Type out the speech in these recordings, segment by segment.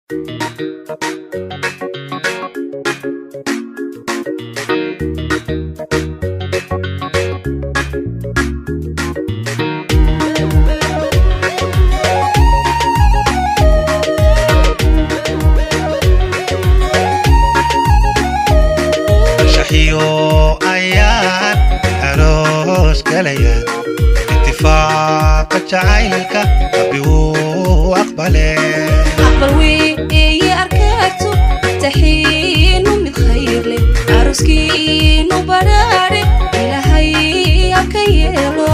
شحيو أيان أروس كليان اتفاق جعيلك أبيو أقبله أقبل وي أركاتو تحين من خير لي أروسكين وبراري إلهي أكيلو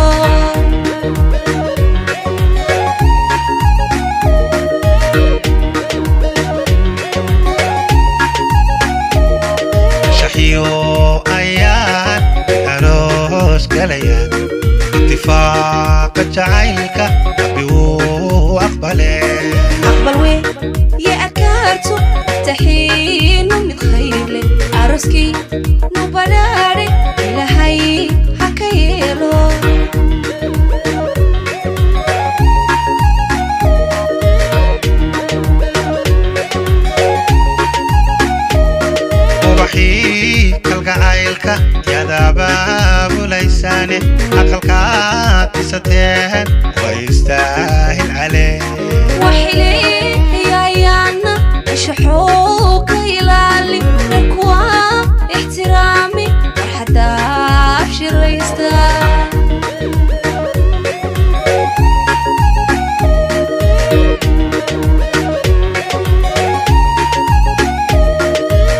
شحيو أيان أروس كليان اتفاق جعيلك أبيو أقبله أقبل وي أركاتو تحين من خير لي أروسكين وبراري إلهي أكيلو وبحي كالقعايلك يا ذاباب ليساني أقلقات ستين ويستاهل عليه وحلي يا يانا شحوك يلالي ركوا احترامي وحتى أبشر ريستا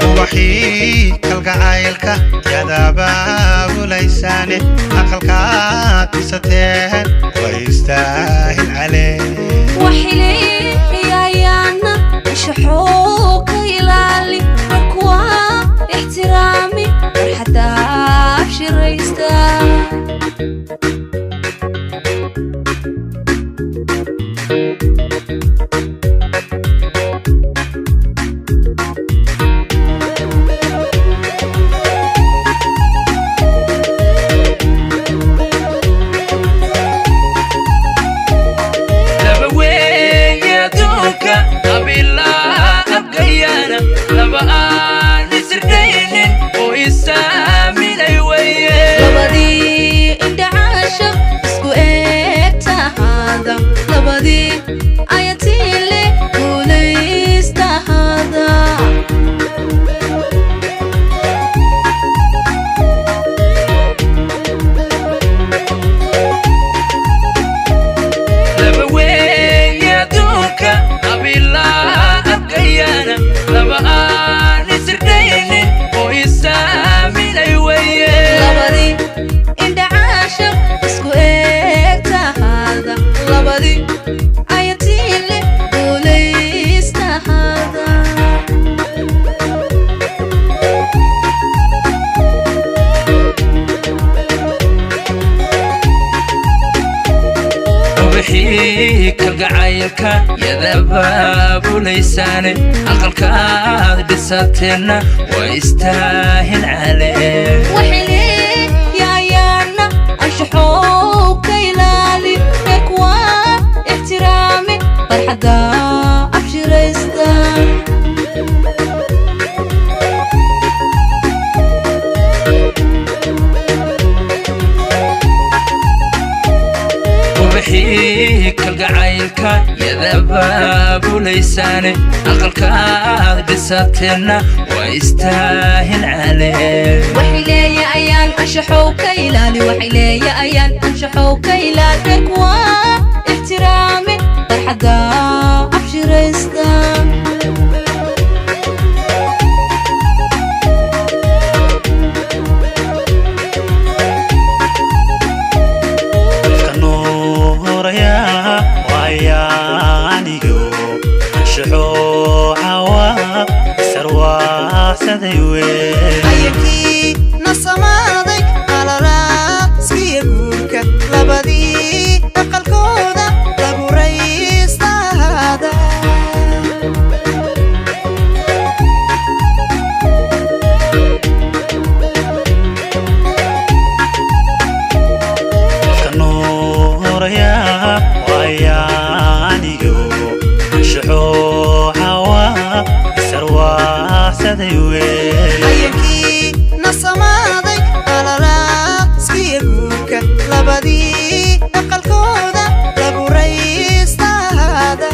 وبحي كالقعايلك يا ذاباب ليساني أقلقات ستين ويستاهل عليه وحلي يا يانا شحوك يلالي ركوا احترامي وحتى أبشر ريستا كالقعايلك يا ذباب ليساني أقلك بساتنا ويستاهل عليه وحلي يا يانا أشحوك يلالي ركوا احترامي فرحدا أبشر ريستا وبحي كالقعايلك يا ذباب ليساني أقلك بساتنا ويستاهل عليه وحلي يا أيان أشحوك يلالي وحلي يا أيان أشحوك يلالي ركوا احترامي فرحدا أبشر ريستا أيكي نصمادك على راسي يقولك لبدي أقل كودا لبو رئيس هذا كنور يا ويانيو شحو حوا adeegsaday wey ayankii nasamaaday alalaaskiya guurka labadii aqalkooda lagu raystaada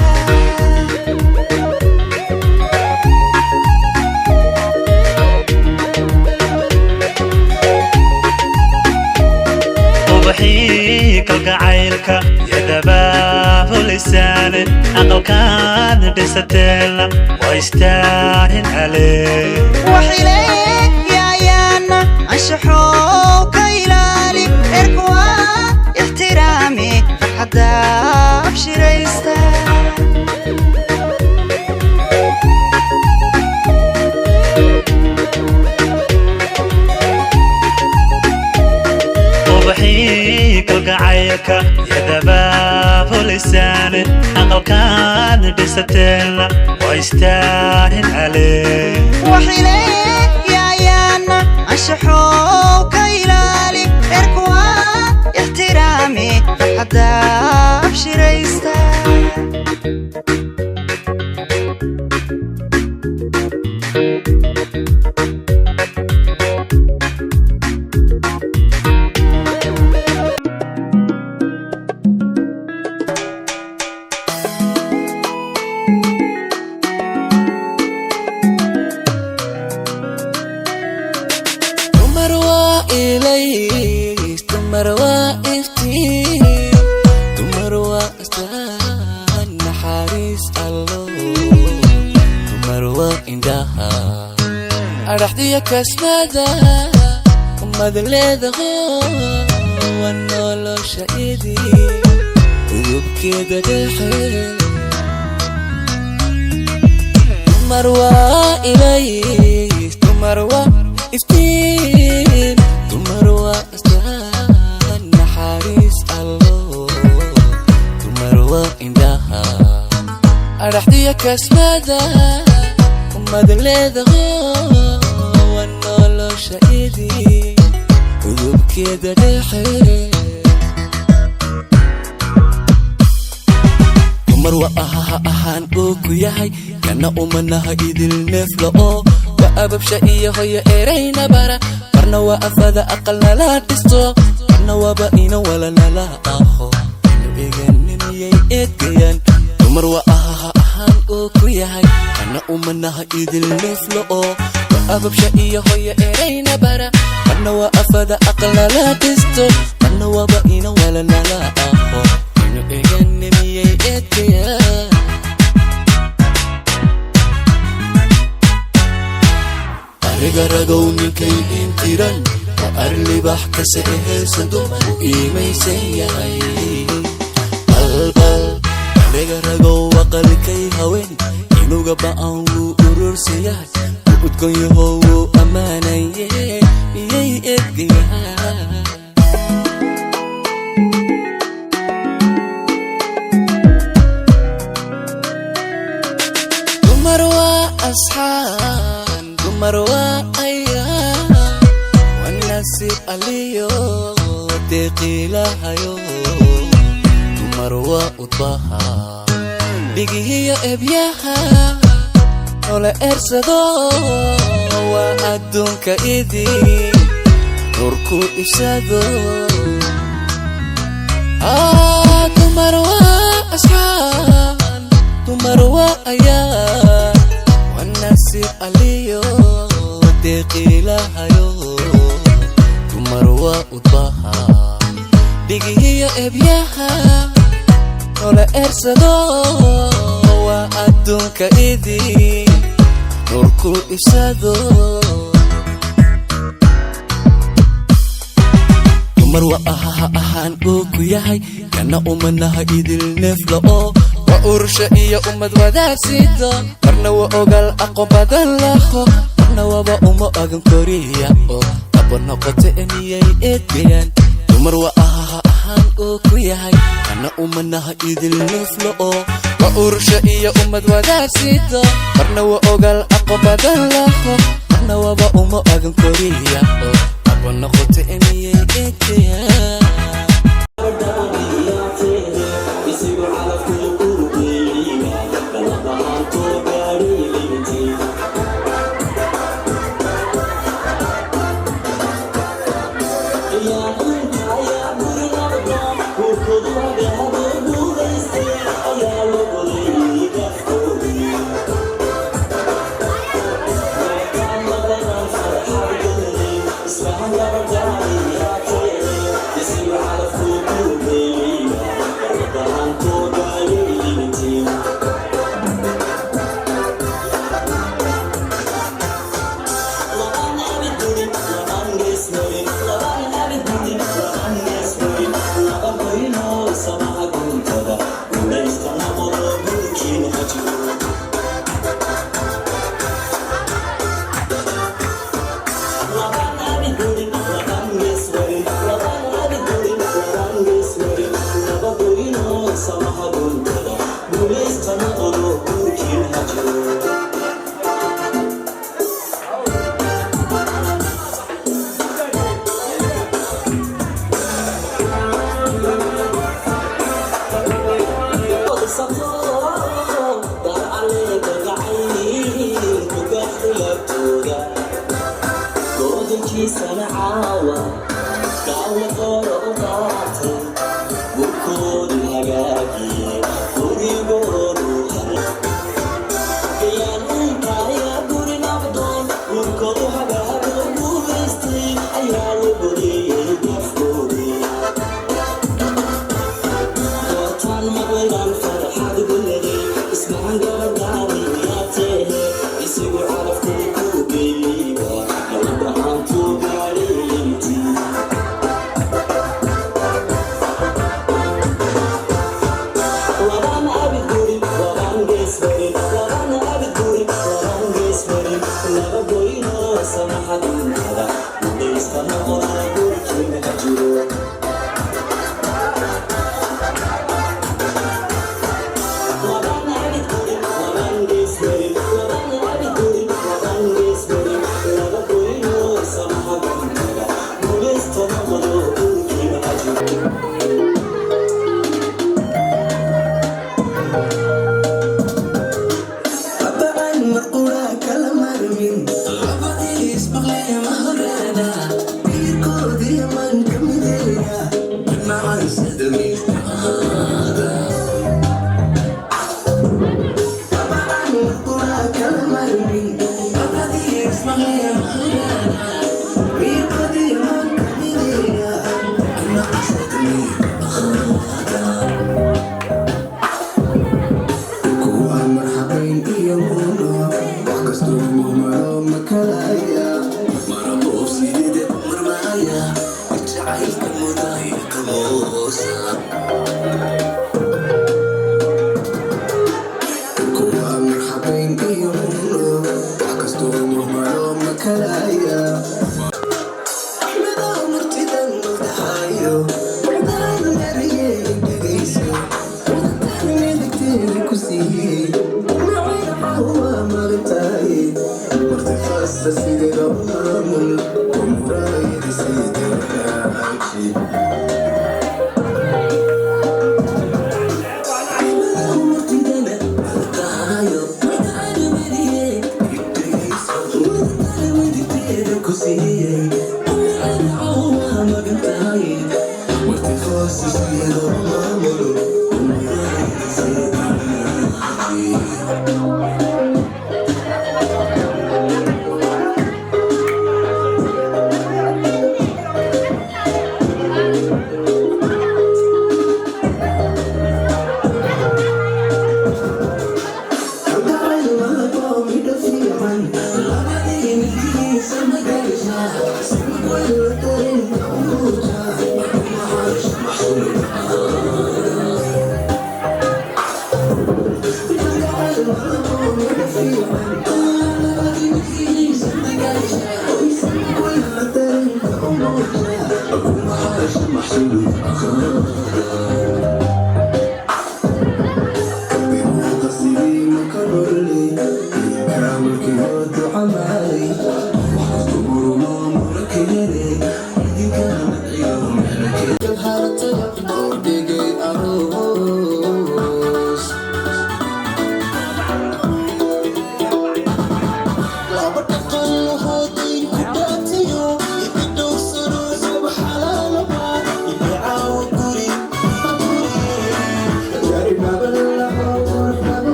ubaxii kalgacaylka yadabaabu lisaane aqalkaad dhisateena waa istaahil calee waxileeyayaana anshaxow ka ilaali erkuwa ixtiraami farxadda abshiraysta ubaxii kalgacaylka yadabaabu lisaane aqalkaad dhisateena waa istaahil calee waxileeyayaana anshaxow ka ilaali erkuwa ixtiraami farxadda abshiraysta أرحدي كسمدا ومدلذ ونولو شايدي ويبكي دحيل مروى إلي تمروى إفتين تمروى أستان حارس الله تمروى إندها أرحدي كسمدا ومدلذ ونولو شايدي ويبكي دحيل مروى أهان أوكو ياهي كان أمنها إذ النفلة وأبب شقية هي إيرينا برا فرنا وأفاد أقلنا لا تستو فرنا وبقينا ولا نلا أخو إنو إيغن يأتيان مروى أهان أوكو ياهي كان أمنها إذ النفلة وأبب شقية هي إيرينا برا فرنا وأفاد أقلنا لا تستو فرنا وبقينا ولا نلا أخو إنو إيغن يأتيان رجعوني كي انترن وأرلي بحكي سيهسدو وإيمي سيهاي قلبل رجعوا وقل كي هوين إنو قبعان وقرور سيهاي وقدكن يهو أمانا يأتيها مروى أصحاب مروى أيام والنسيب عليو تقيلها يو مروى أطبها بيجي هي إبياها ولا إرسدو وأدون كإيدي نوركو إفسادو مروى أصحاب مروى أيام والنسيب عليو تقيلها يو مروى أطبها بيجي هي إبياها ولا إرسدو وأدون كإيدي نوركو إفسادو مروى أهان أوكو ياهي كان أمنها إذ النفلة وأرشا إيا أمد وداسيدو مرنا وأوغل أقوبادا لخو مرنا وبا أمو أغن كوريا أبونا قطئني يأتيان مروى أهان أوكو ياهي كان أمنها إذ النفلة وأرشا إيا أمد وداسيدو مرنا وأوغل أقوبادا لخو مرنا وبا أمو أغن كوريا أبونا قطئني يأتيان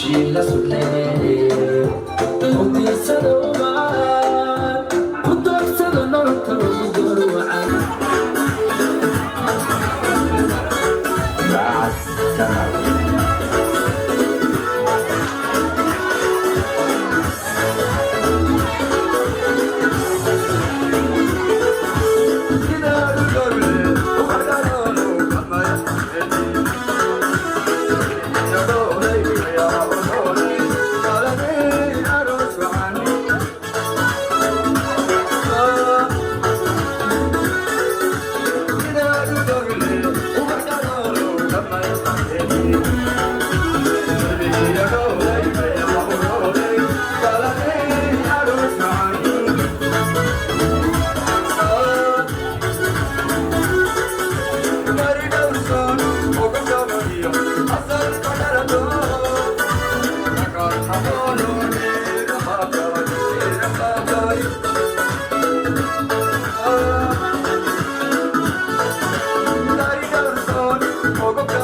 She loves to play. Allah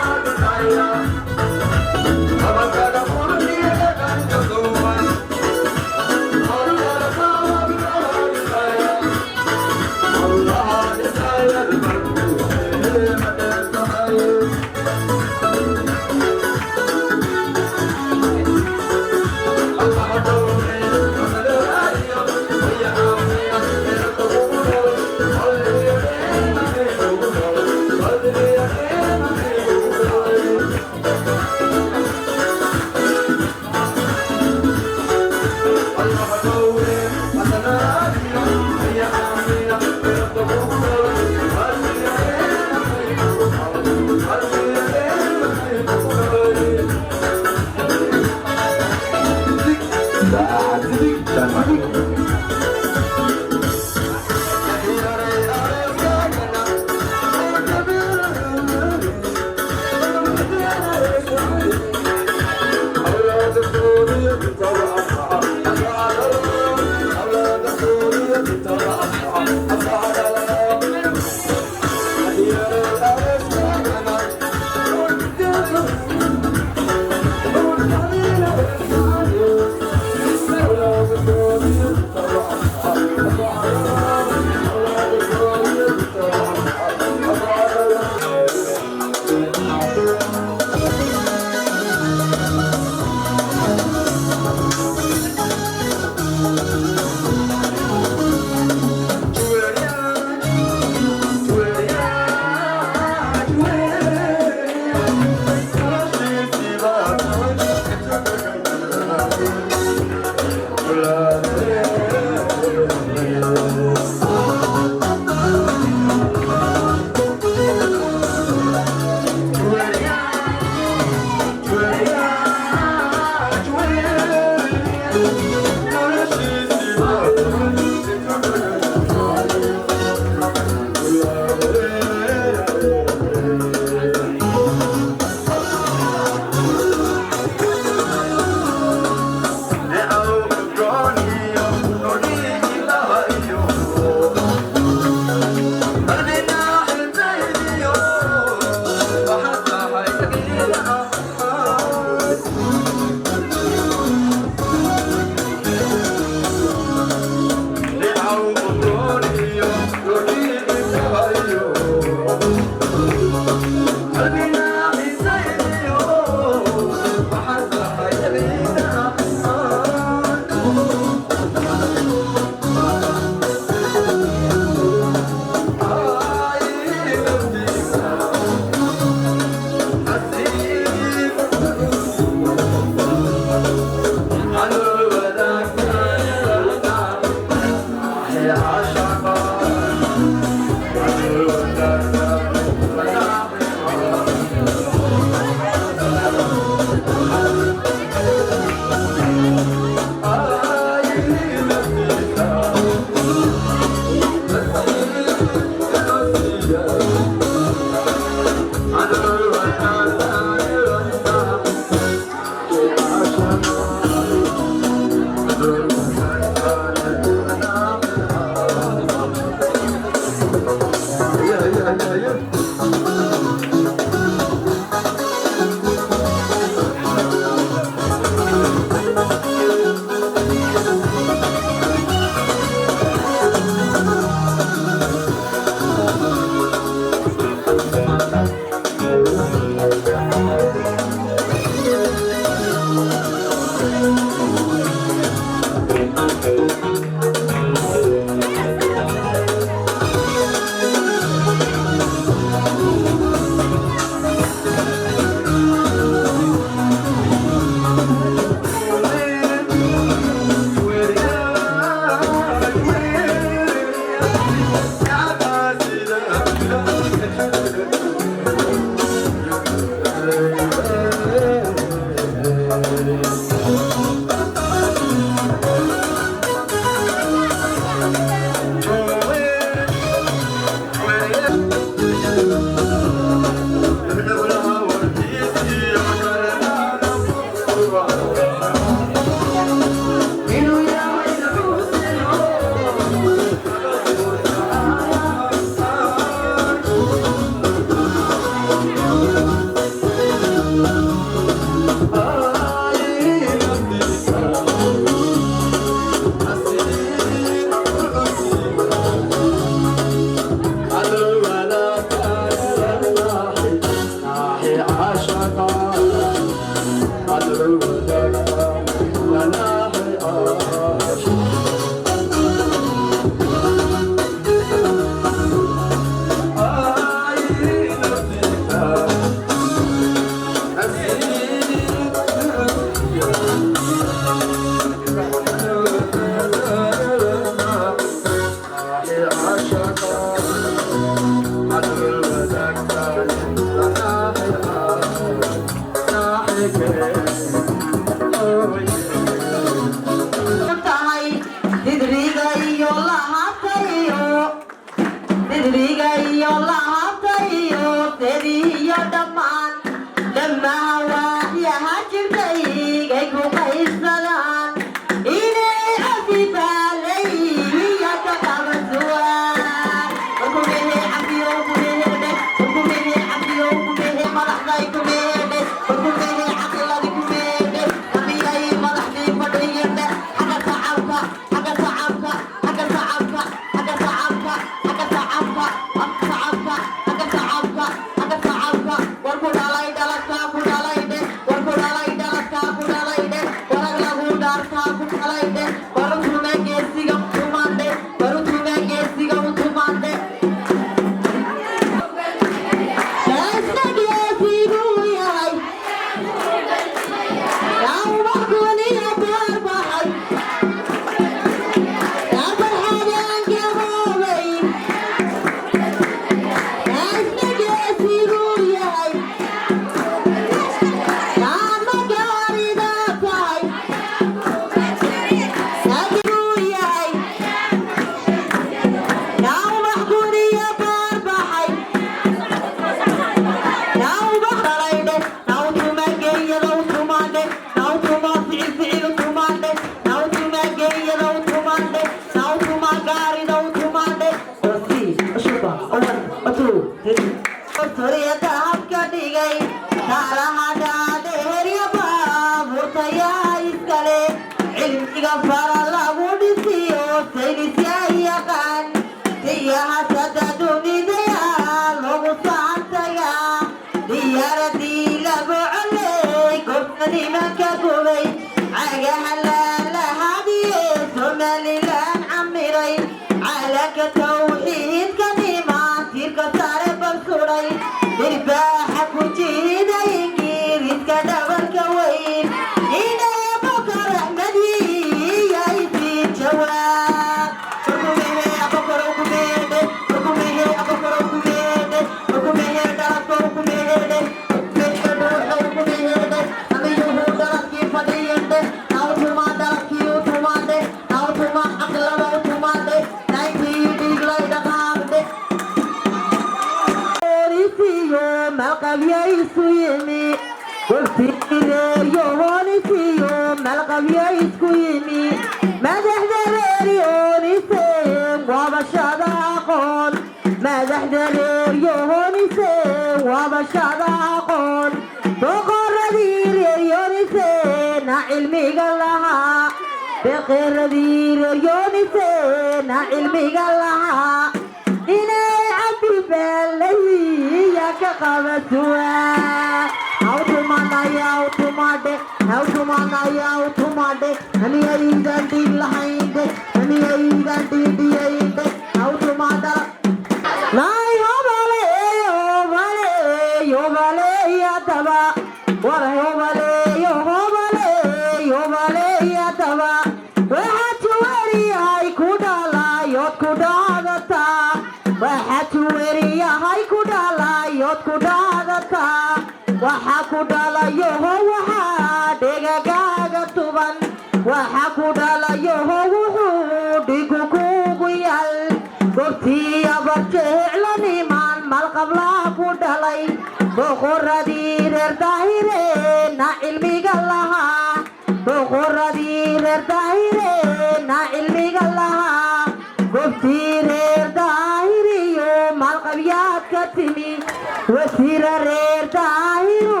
وسير reer daahiru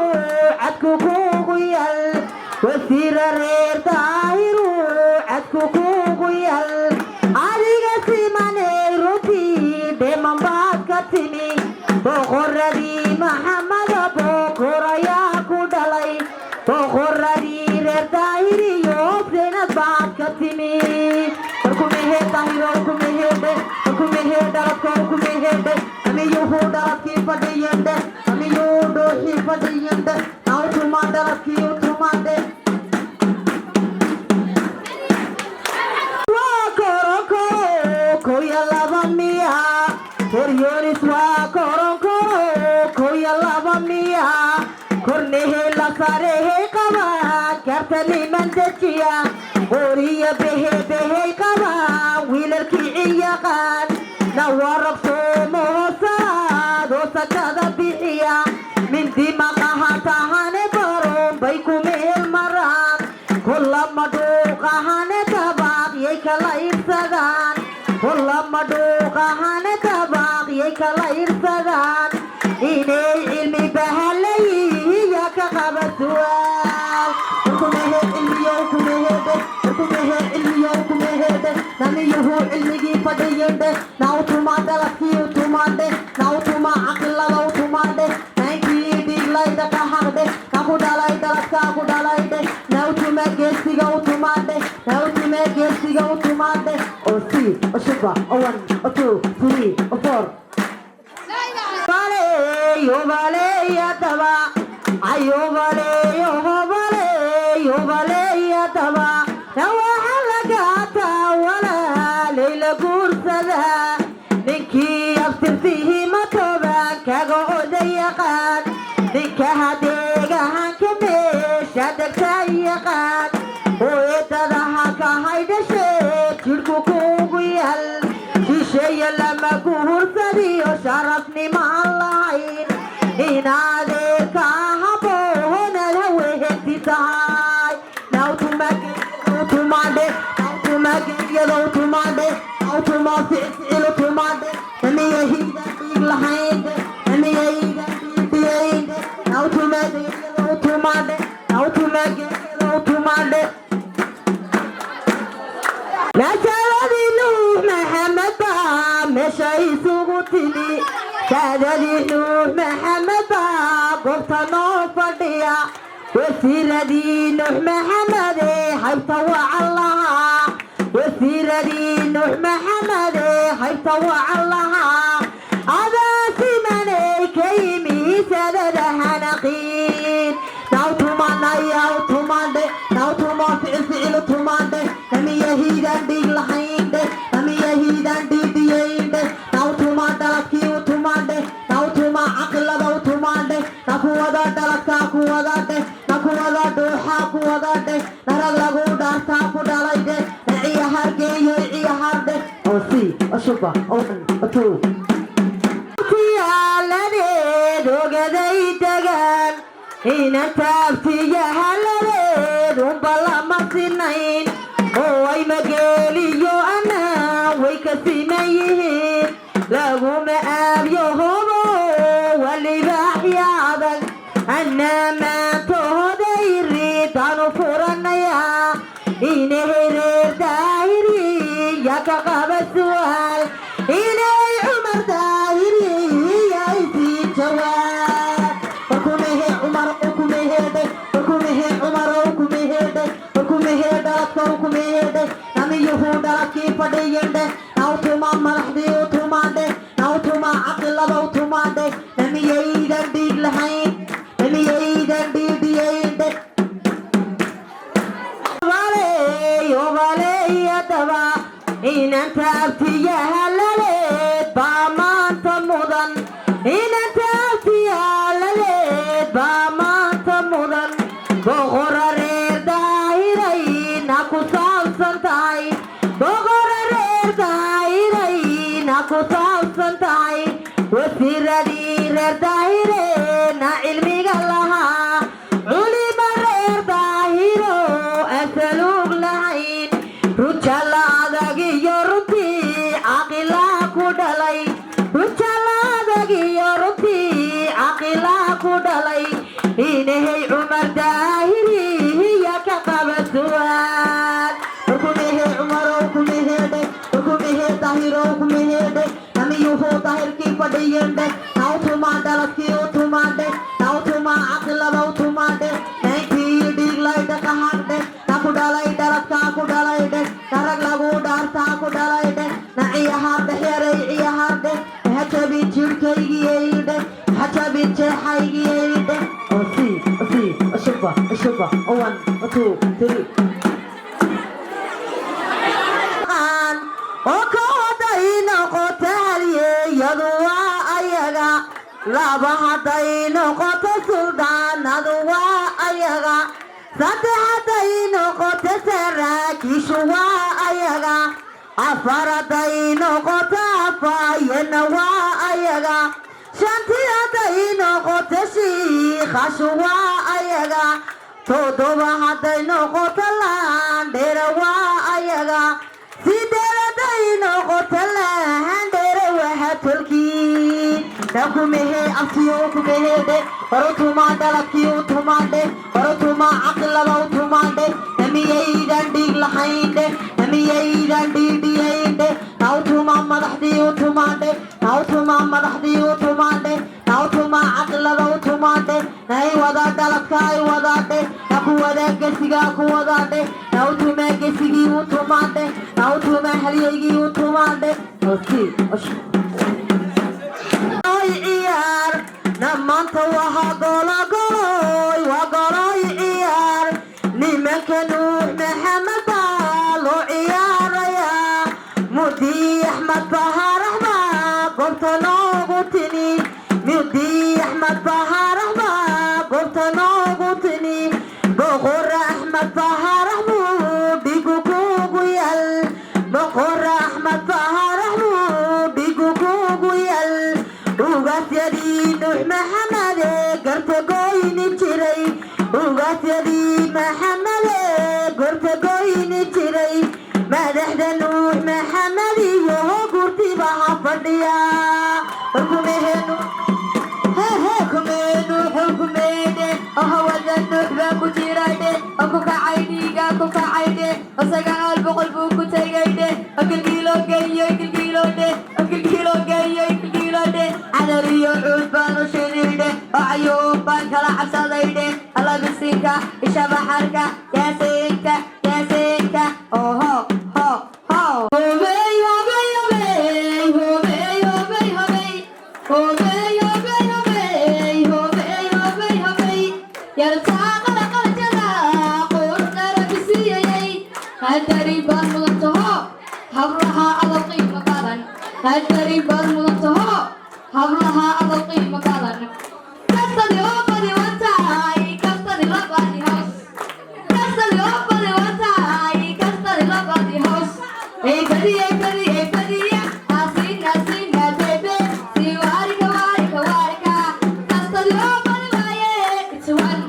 cadku kuugu yal wasiira reer daahiru cadku kuugu yal adiga simanay runtii dheeman baad ka timi boqoradii maxamada boqor ayaa ku dhalay boqoradii reer daahiriyo senad baad ka timi warkumehe daahiro warkumehedhe warkumehe dhaladko warkumehedhe amiyuhu dhaladkii fadhiyendhe amiyuu dhooxii fadhiyendhe nautuma dhaladkii utumandhe koya laba miya koryonis waa koronkoro koya laba miya kornehe la sarehe qaba kartaniman dejiya qoriya behe behey qaba wiilalkii ciyaqaan nawarab soomoosaad oo sakada bixiya mindi maqaha tahane baron bay ku meel maraan kullama dhuuqahane tabaaq yay kala irsadaan kullama dhuuqahane tabaaq yay kala irsadaan inay cilmi bahalayihiya ka qaba su'aal warkumehe cilmiyo kumehedhe warkumehe cilmiyo kumehedhe namiyuhu cilmigii fadhiyendhe nautuma dhaladkii utumandhe nautuma caqilada utumandhe nainkii dhiglayda ka haqdhe kaku dhalay dhaladkaa ku dhalaydhe nautuma geesiga utumandhe nautuma geesiga utumandhe oo si oo shuba oo one oo two three oo four yobaleeyadaba yobaleeyadaba nawaxa lagaataa walaaleyla guursada ninkii abtirtihi matooban kaga oda yaqaan ninka hadeegahanka meesha degta yaqaan hooyadadaha ka haydhashe jidhku kuugu yal shisheeye lama guursadiyo sharafnimaan lahayn inaadeerka haboohoonad hawehenti tahay nautumade nautumageyadoutumade nautuma ficiltumade namiyahiidan dhiig lahaynde namiyahiidan dhiigdiyayde nautumageyadoutumade nautumageyadoutumade nasaladii nuux maxamed baa meesha isugu timi saadadii nuux maxamed baa goobta noo fadhiya wasiiradii nuux maxamede haybta wacan lahaa wasiiradii nuux maxamede haybta wacan lahaa adaa simanay ka yimi sadada hanaqiin nautumanayautumandhe nautuma ficil tumandhe namiyahiidan dhiig lahaynde namiyahiidan dhiigdiyayndhe nautuma dhaladkii utumandhe nautuma caqilada utumandhe nakuwada dhaladkaa kuwadadhe nakuwada dhuuxaa kuwadadhe narag lagu dhaartaa ku dhalaydhe naciya hargeeyo ciya hardhe oo si oo shuba oo one oo two tiyaaladeed ogaday degaan inantaabtiya haladeed unba lama sinayn oo ay mageeliyo anaa way ka siman yihiin laguma aabyo hobo walibaaxya adag annaa maantooday riitaanu furanayaa inay reer daahiri ya ka qaba su'aal inay cumar daahiri yay sii jawaab warkumehe cumar ukumehedhe warkumehe cumar ukumehedhe warkumehe dhaladka ukumehedhe namiyuhu dhaladkii fadhiyendhe nautuma madaxdii utumandhe nautuma caqilada utumandhe namiyaydan dhiig lahayn namiyaydan dhiigdiyayndhe yobaleeyadaba inanta abtiyaha laleed baa maanta mudan inanta abtiyaha laleed baa maanta mudan boqora reer daahirayna ku saabsan tahay boqora reer daahirayna ku saabsan tahay wasiiradii reer daahirena cilmiga lahaa culima reer daahiro asaluug lahayn rujala adag iyo runtii caqilaa ku dhalay rujala adag iyo runtii caqilaa كودالي إنهي عمر داهري هي كقبسوان وكمه عمر وكمه دك وكمه طاهر وكمه دك نمي يوفو طاهر كي بديين دك ناو ثما دلت كي وثما دك ناو ثما عقل ناو ثما دك نيكي ديغ لاي دك هان دك ناكودالي دلت كاكودالي دك نرق لغو دار تاكودالي دك نعي هار دحيري عي هار دك هتبي تشركي يدك هتبي تحيي يدك أوسي أشوفه 1 2 3 وكودين قتالي يدوا أيغا لابهدين قت سلطان يدوا أيغا سدحدين قت سراكي شوا أيغا أفردين قت أفاين وا أيغا شانتيدين قت شيخ شوا أيغا تودوهدين قت لاندير وا أيغا سيدردين قتلا هندر وهتلكين نكمه أسيو كمه ده ورثما دلكيو ثما ده ورثما عقل لو ثما ده نمي يدان ديغ لحين ده نمي يدان ديين ده ناو ثما مدحديو ثما ده ناو ثما مدحديو ثما ده ناو ثما عقل لو ثما ده ناي ودا دلكاي ودا ده نكو ودا كسيغا كو ودا ده ناو ثما كسيغي وثما ده ناو ثما حليغي وثما ده اوسي عيار نمانت وها قولا قولوي وقولوي عيار نمك نوح محمد بالو عيار يا مدي أحمد بهار أحمد قلت نوغتني مدي أحمد بهار أحمد قلت نوغتني بغر أحمد بهار أحمد بيقو كوغو يل بغر أحمد بهار أحمد بيقو كوغو يل وقت يدي نوح محمد قرت قويني تري وقت يدي محمد قرت قويني تري ما دحد نوح محمد وهو قرتي بها فرديا وكمه نوح كميني وهو النوح باكو تيرايدي وكو كعيدي قاكو كعيدي وسقع البقلبو كتايدي وكل كيلو جاي كل كيلو دي وكل كيلو جاي كل كيلو دي على ريو عود شديدة وعيوب كلا عسليدة الله بسيكا إشابة حركة يا سيكا يا سيكا أوه هو هو هوبي هوبي هوبي هوبي هوبي هوبي هوبي هوبي هوبي هوبي هوبي يا رساق لقلتنا قلنا ربسيي هالدري بالمضطهو حبرها على القيمة قالا هالدري بالمضطهو حبرها على القيمة قالا كستني أوبني وانتاي كستني لبادي هوس كستني أوبني وانتاي كستني لبادي هوس أي بدي أي بدي أي بدي ناسين ناسين يا بيبي سيوارك وارك وارك كستني أوبني وايه اتوان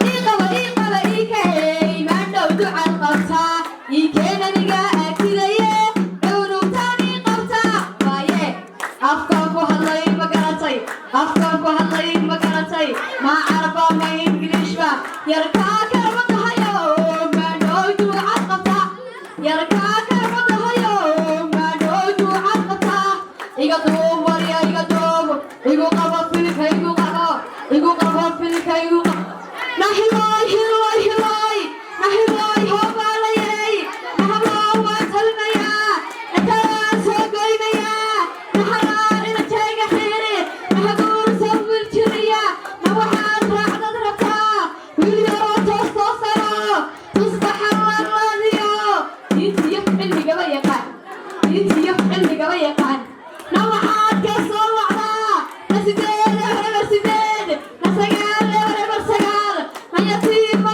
إيقا وإيقا وإيكا ما نودو عن قبطا إيكينا نيقا أكتليه عونوتاني قبطا وايه أفكاركو هالله مقرطي أفكاركو هالله مقرطي ما عرفا ما إنجليش با يركاك رمضها يوم ما نودو عقبتا يركاك رمضها يوم ما نودو عقبتا إيقا دوم وريا إيقا دوم إيقو قبا فيلك إيقو قبا إيقو قبا فيلك إيقو قبا نحلاي هلاي هلاي نحلاي هوبا ليي نحلا واتلميا انتا سوقينيا نحلا إنا تيغا خيري نحقور سوي الجريا نوحات راعدة ربتا ويليرو توستوسرو تصبح الراديو ينتي يفعل لقبا يقان ينتي يفعل لقبا يقان نوحات كسو وعدا نسيدين لهرب السيدين نسقال لهرب السقال نيتيب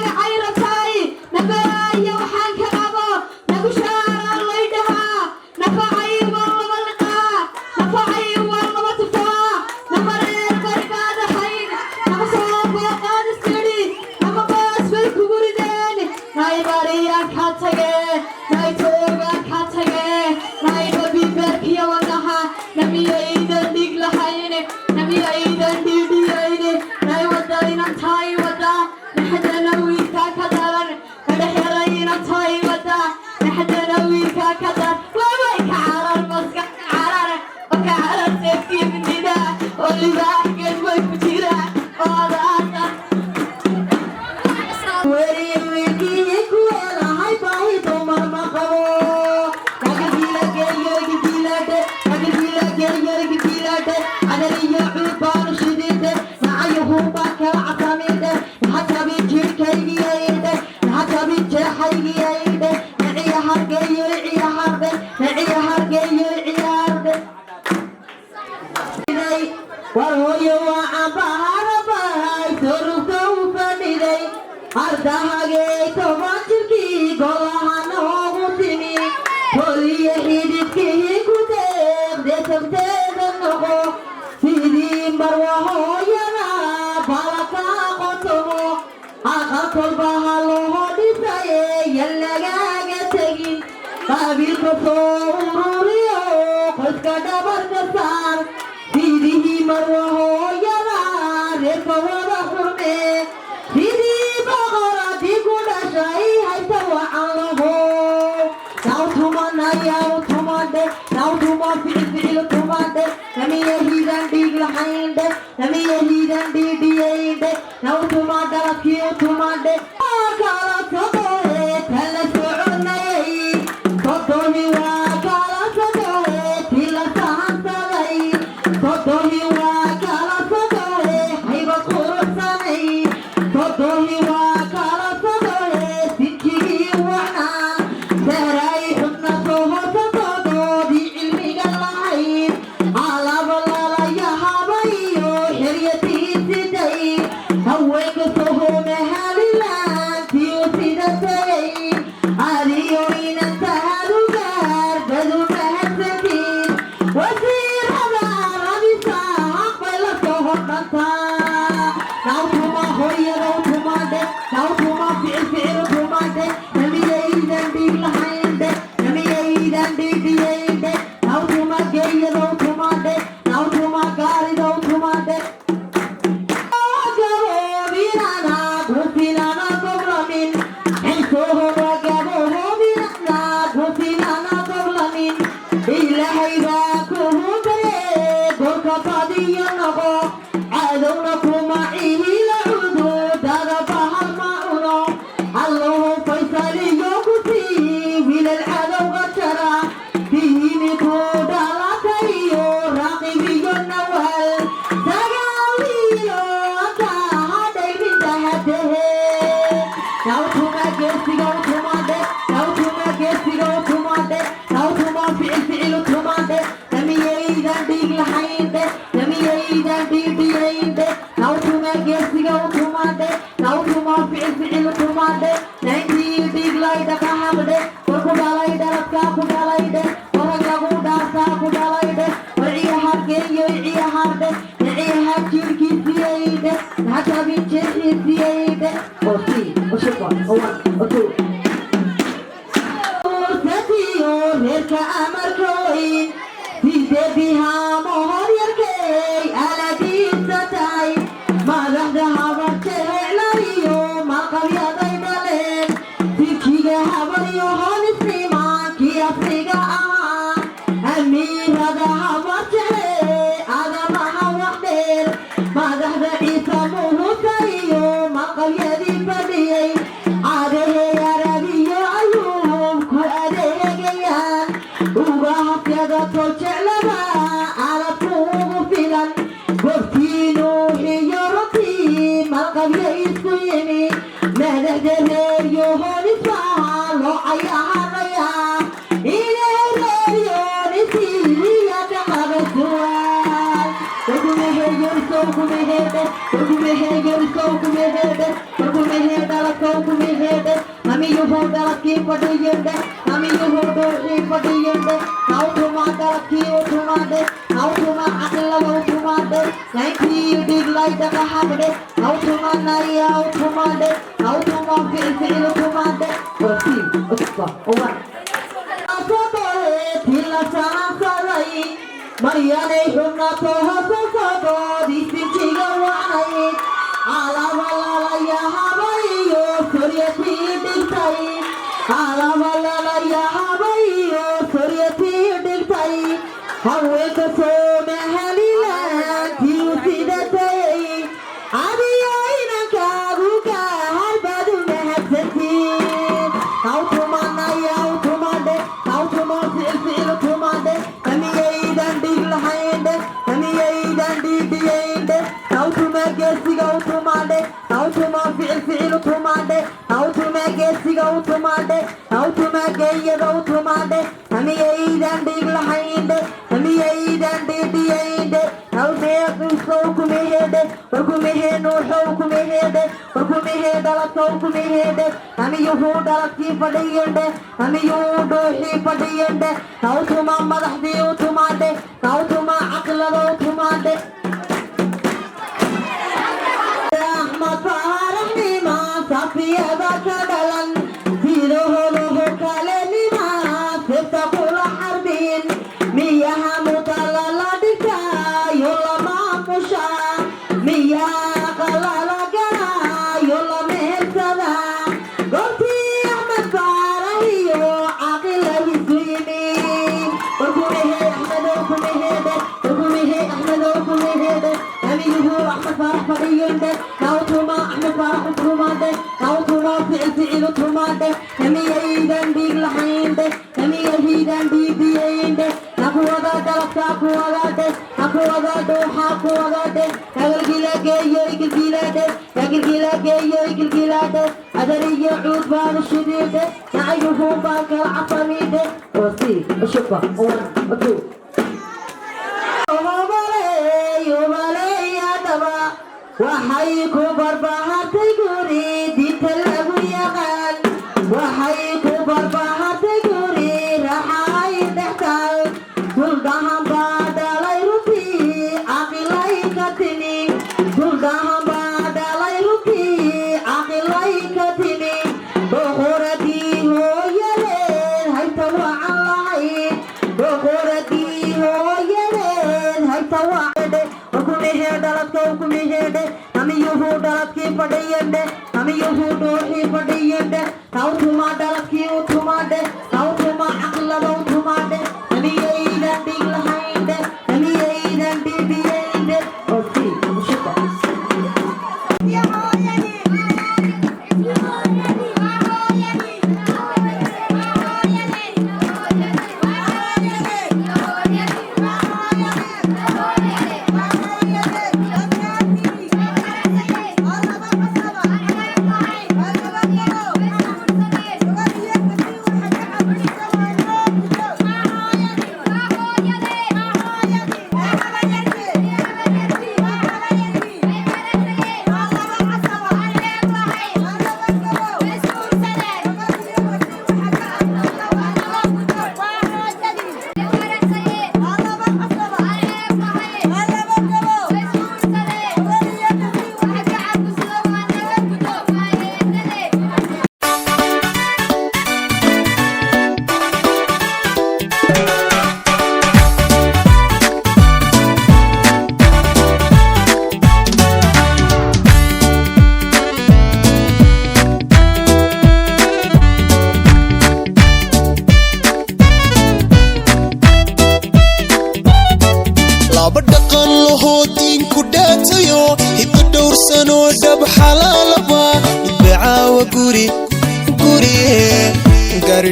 gabdhahagay toban jirkii golahana ugu timi holiye xididkii ku deeqde tagteeda noqo sidii marwa hooyana balaka qotomo aqal kolbaha loo dhisaye yan lagaaga tegin qabiilka soo ururiyo qoyska dhabarka saar sidii marwa hooyana reerka wada xurme sidii boqoradii ku dhashay hayta wacan laho nautumanayaautumade nautuma ficilficil tumade namiyahiidan dhiig lahaynde namiyahiidan dhiidhiyayde nautuma dalabkii utumade kala sodoe tala soconayay sodohi waa kala sodoe tila sahansaday sodohi waa kala sodoe hayba quruxsanay sodohi waa kala sodoe sikigii wacnaa saray xubna sohosadodoodii cilmiga lahayd alaba lalayahabayo xeryatiisiday haweenka sohomahalilaantiyo sidatay adiyo inantahadugaar badu mahadsantiin wasiirada rabisa haqbay la soho dhantaa nautuma hooyadow tumade nautuma ficilficil tumade namiyaydan dhiig lahaynde namiyaydan dhiidhiyayde nautuma geeyadow tumade nautuma gaaridow tumade gaboobinana gufinana goblamin xilsohoba gaboobinana gufinana goblamin ilaahay baa kuhu bare golka badiyo noqo cadowna kuma ihila cududada bahal ma cuno allahu faysaliyo kusii wilal cadowga jara fihimi ku dhalatayo raqibiyo nawal dagaaliyo ka hadhay mintahadehe nautuma geesiga utumade nautuma geesiga utumade nautuma ficilficil utumade namiyaydan dhiig lahaynde namiyaydan dhiidhiyayde nautuma geesiga utumade nautuma ficilficil utumade naintii dhiig layda ka habde war ku dhalay dhaladkaa ku dhalayde warag lagu dhaartaa ku dhalayde war ciyahargeeyo ciyaharde ciyahar jirkiisiyayde naxasabin jeexiisiyayde osi oshuba owan otu ursatiyo reerka amarkooyin sideedihaamo horyarkey aladiisatay madaxda habar jeclaiyo maqabyaday dhaleen sikiga habaryo holisnimankii afriga ahaa amiirada habar jecle adamaha waxdheer madaxda ciisa muhusayo maqabyadii fadhiyey cadahey arabiyo ayuub ku adeegayaan uga hafyada tol jeclaba alabku ugu filan goobtii nuuxiyo runtii malqabyo isku yimi madaxda reeryo honisbaha loo cayaharaya inay reeryoonisiiya dhaqaba suwaal warkumeheyorisow kumehede warkumehee dhaladkow kumehede namiyuhuu dhaladkii fadhiyende namiyuhuu dhuuxii fadhiyende nautuma dhaladkii utumade nautuma caqilada utumade naintii dhiig laydaga habde nautuma naya utumade nautuma ficilficil utumade wasi usba owan asodoe tila sanasaday maryanay xubna tohosasadoodii sinjiga wacnay alaba lalayahabayo soryatii dhigtay alaba lalayahabayo soryatii dhigtay haweenka soomahalilaantii sidatay adiyo inankaagu gaahar badu mahadsantiin nautumanaya utumade nautuma ficilficil utumade namiyaydan dhiig lahaynde namiyaydan dhiidhiyayde nautuma geesiga utumade nautuma ficilficil utumade nautuma geesiga utumade nautuma geeyada utumade namiyaydan dhiig lahaynde namiyaydan dhiidhiyayde nawdeeqisow kumehede war kumehee nuuxow kumehede hede warkumi hede latkumi hede amiyu dalaki fadiyende amiyu doohi fadiyende nawtuma madaxdi utumade nawtuma aqlado utumade Ahmad Farahni ma safiya bakadalan firoho kaleni ma fitaqula harbin miyaha mutalala dika yola ma musha miyaha qalala gana yola mersada Gorti Ahmad Farahiyo aqila hiswini Warkumihe Ahmad Warkumihe Amiyu Ahmad Farah fadiyende nawtuma Ahmad Farah utumade nawtuma fi'il utumade hamiyidan dig lahinde hamiyidan bibiyende nakuwada dalaka kuwada doha kuwada agilgilage agilgilade adariya ud baan shidide ayuhu bakal afamide wasi shukwa otu waxay ku barbahartay guri diinta lagu yaqaan waxay ku barbahartay guri raxay dhextaal duldahan baa dhalay runtii aqilay ka timi duldahan baa dhalay runtii aqilay ka timi boqoradii hooyadeed hayta wacan lahayd boqoradii hooyadeed hayta wacade warkumihe dhaladka warkumihede amiyuhu dhaladkii fadhiyende amiyuhu dooxii fadhiyende nawtuma dhaladkii utumade nawtuma caqlada utumade amiyaydan dhig lahayde amiyaydan dhibiyeyde osi mushuka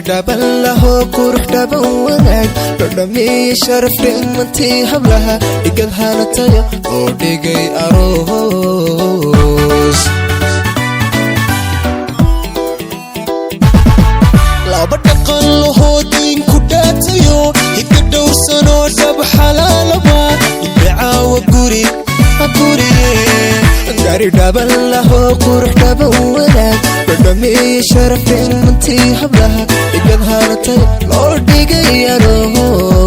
dhaban laho qurux dhaban wanaag dhodhamiya sharaf dhimantii hablaha dhigad hanatayo oo dhigay aroos laba dhaqan lahoo diin ku dhaatayo hidda dhowrsanoo dhab xalaalaba ibcaawa guriye gari dhaban laho qurux dhaban wanaag sharaf dhimantii hablaha dhigad hanatay loo dhigay aroos